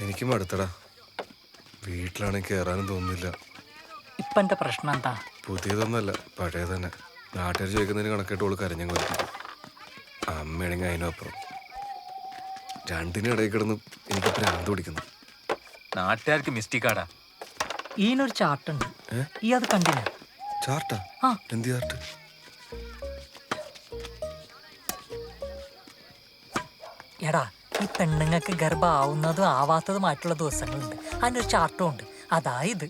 എനിക്കും അടുത്തടാ. വീട്ടിലാണെങ്കിൽ കയറാനും തോന്നുന്നില്ല. ഇപ്പം എൻ്റെ പ്രശ്നം എന്താ? പുതിയതൊന്നല്ല, പഴയ തന്നെ. നാട്ടുകാർ ചോദിക്കുന്നതിന് കണക്കായിട്ട് ഓള് കരഞ്ഞങ്ങ് വരും. അമ്മയാണെങ്കിൽ അതിനും അപ്പുറം. രണ്ടിനും ഇടയിൽ കിടന്ന് എനിക്ക് ഭ്രാന്ത് പിടിക്കുന്നു. നാട്ടുകാർക്ക് മിസ്റ്റേക്കാടാ. ഈനൊരു ചാർട്ടുണ്ട്, ഈ അത് കണ്ടില്ല? ചാർട്ടാ? ആ. എന്ത് ചാർട്ട്? എടാ, ഈ പെണ്ണുങ്ങൾക്ക് ഗർഭമാവുന്നതും ആവാത്തതുമായിട്ടുള്ള ദിവസങ്ങളുണ്ട്. അതിനൊരു ചാർട്ടും ഉണ്ട്. അതായത്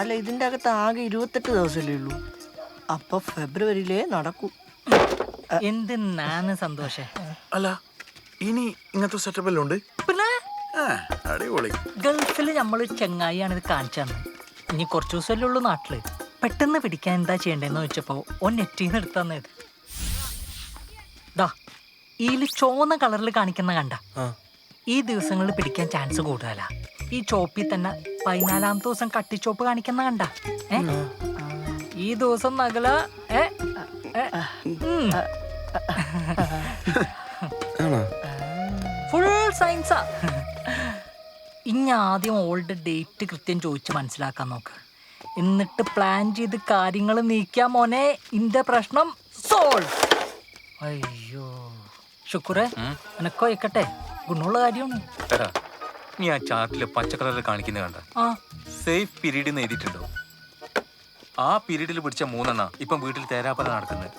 അല്ല, ഇതിൻ്റെ അകത്ത് ആകെ 28 ദിവസമല്ലേ ഉള്ളൂ. അപ്പൊ ഫെബ്രുവരിയിലേ നടക്കൂ. എന്തിനാണ് സന്തോഷേ? അല്ല, ഇനി ഇങ്ങനത്തെ സെറ്റപ്പ് എല്ലാം ഉണ്ട്. പിന്നെ അടിപൊളി. ഗൾഫിൽ നമ്മൾ ചെങ്ങായിയാണ് ഇത് കാണിച്ചു തന്നെ. ഇനി കുറച്ച് ദിവസമല്ലേ ഉള്ളൂ നാട്ടില്. പെട്ടെന്ന് പിടിക്കാൻ എന്താ ചെയ്യണ്ടേന്ന് ചോദിച്ചപ്പോ നെറ്റിന്ന് എടുത്തു തന്നത്. ദാ ഇതില് ചുവന്ന കളറിൽ കാണിക്കുന്ന കണ്ട, ഈ ദിവസങ്ങളിൽ പിടിക്കാൻ ചാൻസ് കൂടുതലാ. ഈ ചോപ്പിൽ തന്നെ 14-ാമത്തെ ദിവസം കട്ടിച്ചോപ്പ് കാണിക്കുന്ന കണ്ട, ഈ ദിവസം നഗല ഫുൾ സയൻസാ. ഇനി ആദ്യം ഓൾഡ് ഡേറ്റ് കൃത്യം ചോദിച്ച് മനസ്സിലാക്കാൻ നോക്ക്. എന്നിട്ട് പ്ലാൻ ചെയ്ത് കാര്യങ്ങൾ നീക്കിയാ മോനെ, ഇന്റെ പ്രശ്നം സോൾവ്. അയ്യോ ശുക്രേ, എനക്കോ ഇക്കട്ടെ, ഗുണമുള്ള കാര്യമാണ്. എടാ, നീ ആ ചാർട്ടില് പച്ച കളറിൽ കാണിക്കുന്ന കണ്ട, സേഫ് പീരീഡ് എന്ന് എഴുതിയിട്ടുണ്ടോ? ആ പീരീഡിൽ പിടിച്ച 3 ഇപ്പം വീട്ടിൽ തേരാപ്പല നടക്കുന്നത്.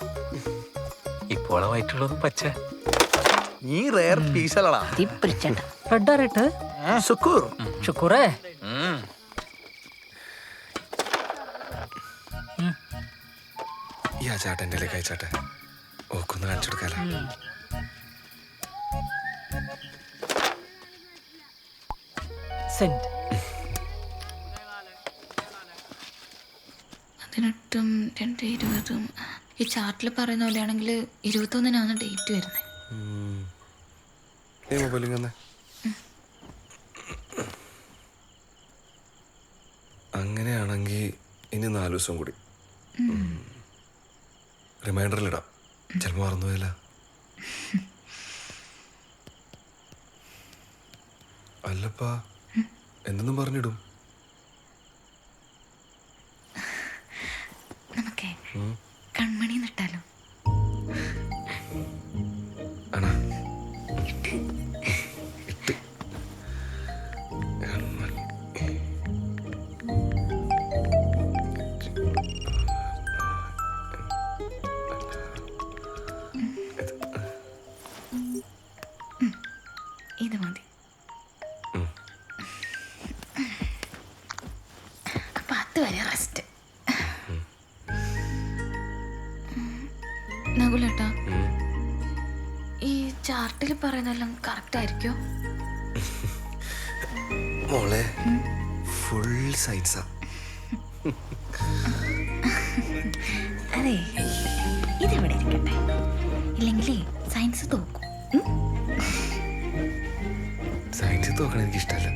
ഇപ്പോളായിട്ടുള്ളതും പച്ച. നീ റെയർ പീസല്ലടാ. റെഡ് ആറിട്ട് സുക്കൂർ. ശുക്രേ, ഈ ആ ചാട്ട എൻ്റെ അയച്ചാട്ടെ, ഓക്കൊന്ന് കാണിച്ചു കൊടുക്കാല. സെന്റ് 18-2-20. ഈ ചാർട്ടിൽ പറയുന്ന പോലെയാണെങ്കിൽ 21-നാണ് ഡേറ്റ് വരുന്നത്. മൊബൈലിങ്ങനെ അങ്ങനെയാണെങ്കിൽ ഇനി 4 ദിവസം കൂടി റിമൈൻഡറിലിടാം. ചിലപ്പോൾ മറന്നുപോയില്ല. അല്ലപ്പാ, എന്തെന്നും പറഞ്ഞിടും. നമുക്കേ കൺമണി നട്ടാലോ? ആണോ? ഇത് മതി. അപ്പൊ അതുവരെ റെസ്റ്റ്. നകുലേട്ടാ, ഈ ചാർട്ടിൽ പറയുന്നതെല്ലാം കറക്റ്റ് ആയിരിക്കോ? മോളെ, ഫുൾ സയൻസാ. അതെ, ഇതിവിടെ ഇരിക്കട്ടെ, ഇല്ലെങ്കിലേ സയൻസ് തോക്കും. സയൻസ് തോക്കണ എനിക്കിഷ്ടമല്ല.